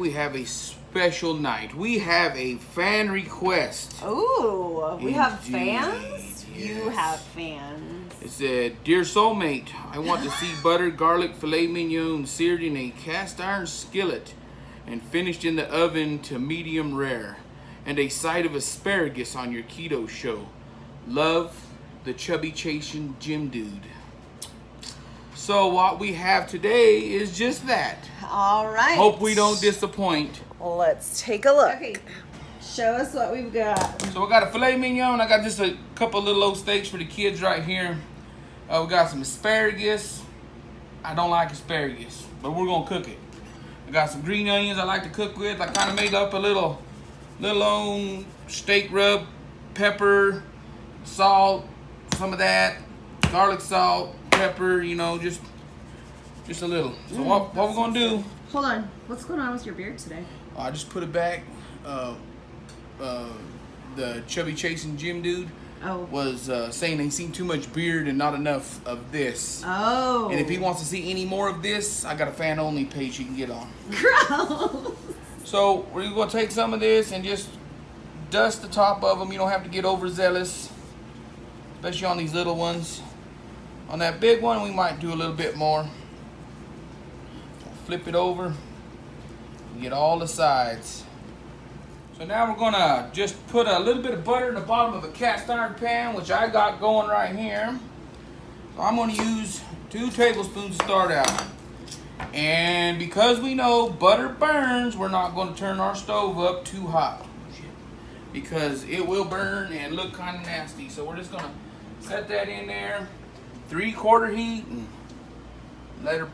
We have a special night. We have a fan request. Ooh, we have Yes. fans? You have fans. It said, "Dear soulmate, I want to see buttered garlic filet mignon seared in a cast iron skillet and finished in the oven to medium rare, and a side of asparagus on your keto show. Love, the chubby chasing gym dude." So what we have today is just that. All right. Hope we don't disappoint. Let's take a look. Okay, show us what we've got. So we got a filet mignon. I got just a couple little old steaks for the kids right here. We got some asparagus. I don't like asparagus, but we're gonna cook it. I got some green onions I like to cook with. I kind of made up a little steak rub, pepper, salt, some of that, garlic salt, pepper. You know, just a little. So what we're gonna do? Hold on. What's going on with your beard today? I just put it back. The chubby chasing gym dude was saying he seen too much beard and not enough of this. Oh. And if he wants to see any more of this, I got a fan only page you can get on. Gross. So we're gonna take some of this and just dust the top of them. You don't have to get overzealous, especially on these little ones. On that big one, we might do a little bit more. Flip it over. Get all the sides. So now we're gonna just put a little bit of butter in the bottom of a cast iron pan, which I got going right here. So I'm gonna use 2 tablespoons to start out. And because we know butter burns, we're not gonna turn our stove up too hot, because it will burn and look kind of nasty. So we're just gonna set that in there, 3/4 heat, and let her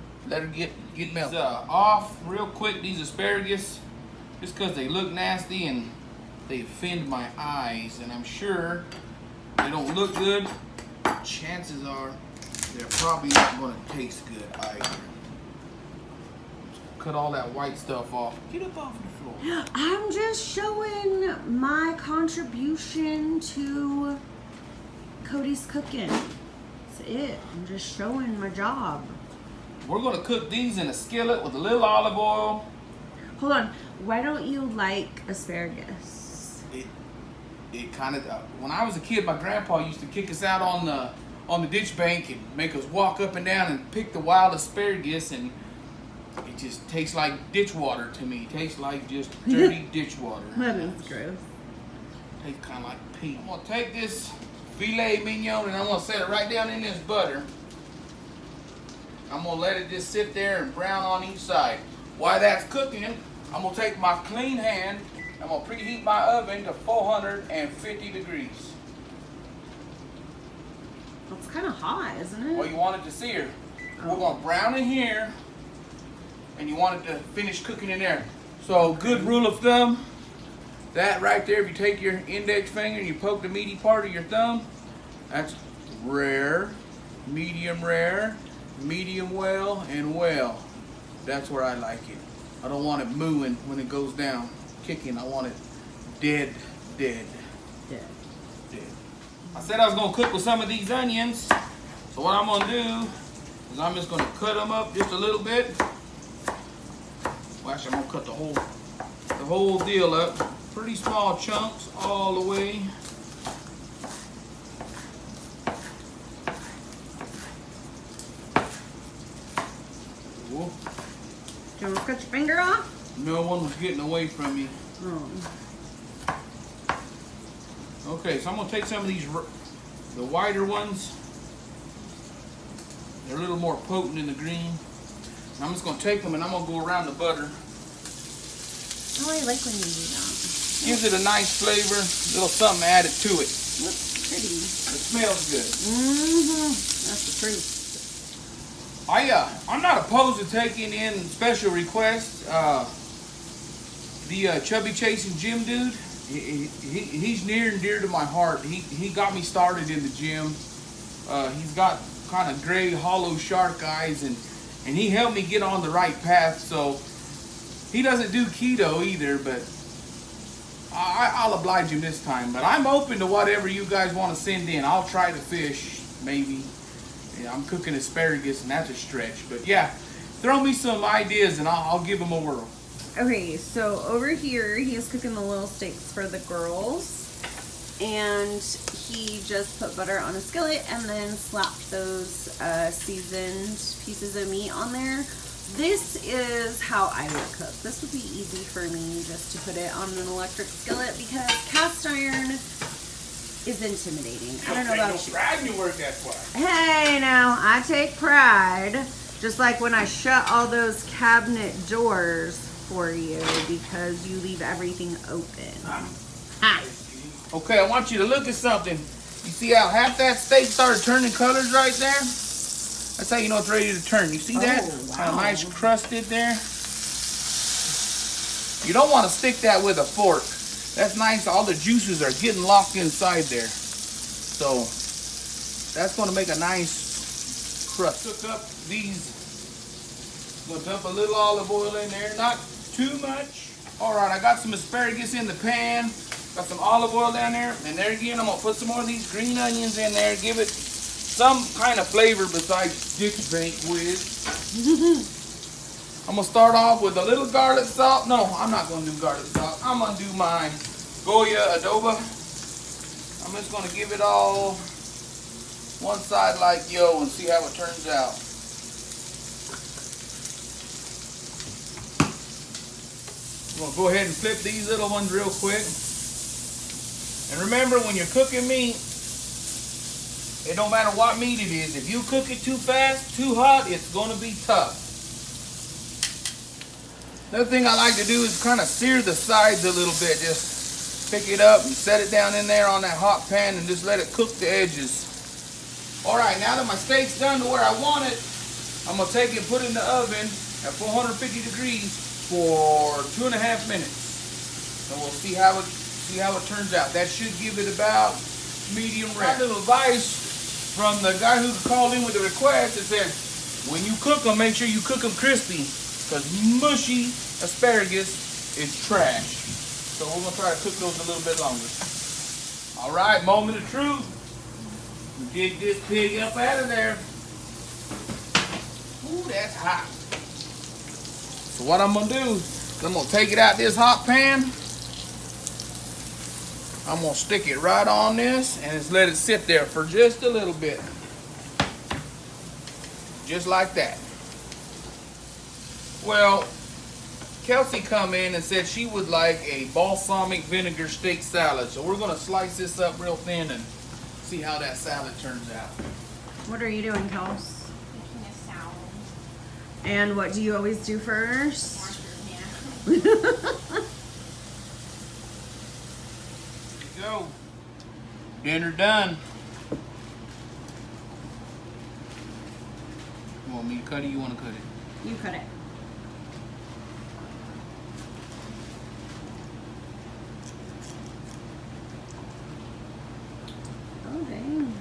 get melted. Off real quick these asparagus, just because they look nasty and they offend my eyes, and I'm sure they don't look good. Chances are they're probably not going to taste good either. Cut all that white stuff off. Get up off the floor. I'm just showing my contribution to Cody's cooking. That's it. I'm just showing my job. We're gonna cook these in a skillet with a little olive oil. Hold on. Why don't you like asparagus? It kind of when I was a kid, my grandpa used to kick us out on the ditch bank and make us walk up and down and pick the wild asparagus, and it just tastes like ditch water to me. It tastes like just dirty ditch water. That is gross. Tastes kind of like pee. I'm gonna take this filet mignon and I'm gonna set it right down in this butter. I'm gonna let it just sit there and brown on each side. While that's cooking, I'm gonna take my clean hand, I'm gonna preheat my oven to 450 degrees. That's kind of hot, isn't it? Well, you want it to sear. We're gonna brown it here, and you want it to finish cooking in there. So, good rule of thumb, that right there, if you take your index finger and you poke the meaty part of your thumb, that's rare, medium well, and well. That's where I like it. I don't want it mooing when it goes down, kicking. I want it dead. I said I was gonna cook with some of these onions. So what I'm gonna do is I'm just gonna cut them up just a little bit. Well, actually, I'm gonna cut the whole deal up. Pretty small chunks all the way. Whoa. Do you want to cut your finger off? No one was getting away from me. Oh. Okay, so I'm gonna take some of these, the whiter ones. They're a little more potent in the green. And I'm just gonna take them and I'm gonna go around the butter. Oh, I like when you do that. Gives it a nice flavor, a little something added to it. Looks pretty. It smells good. Mm-hmm. That's the truth. I'm not opposed to taking in special requests. The chubby chasing gym dude, he's near and dear to my heart. He got me started in the gym. He's got kind of gray, hollow shark eyes, and he helped me get on the right path. So he doesn't do keto either, but I'll oblige him this time. But I'm open to whatever you guys want to send in. I'll try to fish, maybe. Yeah, I'm cooking asparagus, and that's a stretch. But yeah, throw me some ideas, and I'll give them a whirl. Okay, so over here, he's cooking the little steaks for the girls. And he just put butter on a skillet and then slapped those seasoned pieces of meat on there. This is how I would cook. This would be easy for me just to put it on an electric skillet because cast iron is intimidating. I don't know about you. Pride in your work, that's why. Hey, now, I take pride. Just like when I shut all those cabinet doors for you because you leave everything open. Ha! Okay, I want you to look at something. You see how half that steak started turning colors right there? That's how you know it's ready to turn. You see that? Oh, wow. How nice crusted there? You don't want to stick that with a fork. That's nice. All the juices are getting locked inside there. So that's going to make a nice crust. Cook up these. I'm going to dump a little olive oil in there. Not too much. All right, I got some asparagus in the pan. Got some olive oil down there, and there again, I'm gonna put some more of these green onions in there, give it some kind of flavor besides Dick's Bank whiz. I'm gonna start off with a little garlic salt. No, I'm not gonna do garlic salt. I'm gonna do my Goya adobo. I'm just gonna give it all one side like yo and see how it turns out. I'm gonna go ahead and flip these little ones real quick. And remember, when you're cooking meat, it don't matter what meat it is. If you cook it too fast, too hot, it's going to be tough. Another thing I like to do is kind of sear the sides a little bit. Just pick it up and set it down in there on that hot pan and just let it cook the edges. All right, now that my steak's done to where I want it, I'm going to take it and put it in the oven at 450 degrees for 2.5 minutes. And we'll see how it turns out. That should give it about medium rare. A little advice from the guy who called in with the request. It said, when you cook them, make sure you cook them crispy, because mushy asparagus is trash. So we're gonna try to cook those a little bit longer. All right, moment of truth. Dig this pig up out of there. Ooh, that's hot. So what I'm gonna do is I'm gonna take it out this hot pan. I'm gonna stick it right on this and just let it sit there for just a little bit. Just like that. Well, Kelsey come in and said she would like a balsamic vinegar steak salad. So we're gonna slice this up real thin and see how that salad turns out. What are you doing, Kels? Making a salad. And what do you always do first? Wash your hands. Go. Dinner done. You want me to cut it? You want to cut it? You cut it. Oh, dang.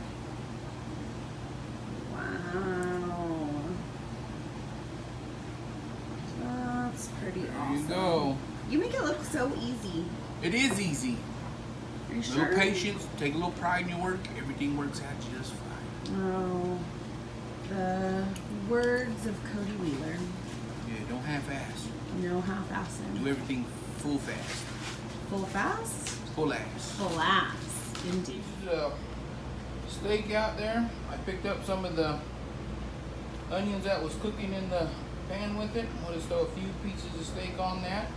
Wow. That's pretty awesome. There you go. You make it look so easy. It is easy. Are you A sure? little patience, take a little pride in your work, everything works out just fine. Oh, the words of Cody Wheeler. Yeah, don't half-ass. No half-assing. Do everything full fast. Full fast? Full ass. Full ass, indeed. This is a steak out there. I picked up some of the onions that was cooking in the pan with it. I'm going to throw a few pieces of steak on that.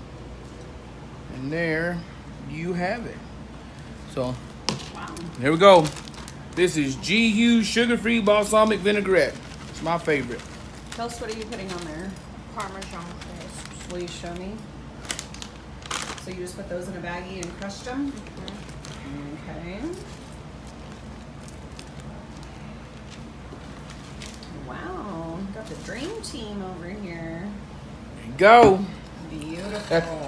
And there you have it. So, Wow. here we go. This is G. Hughes sugar-free balsamic vinaigrette. It's my favorite. Kels, what are you putting on there? Parmesan crisps. Will you show me? So you just put those in a baggie and crushed them? Okay. Wow, got the dream team over here. There you go. Beautiful.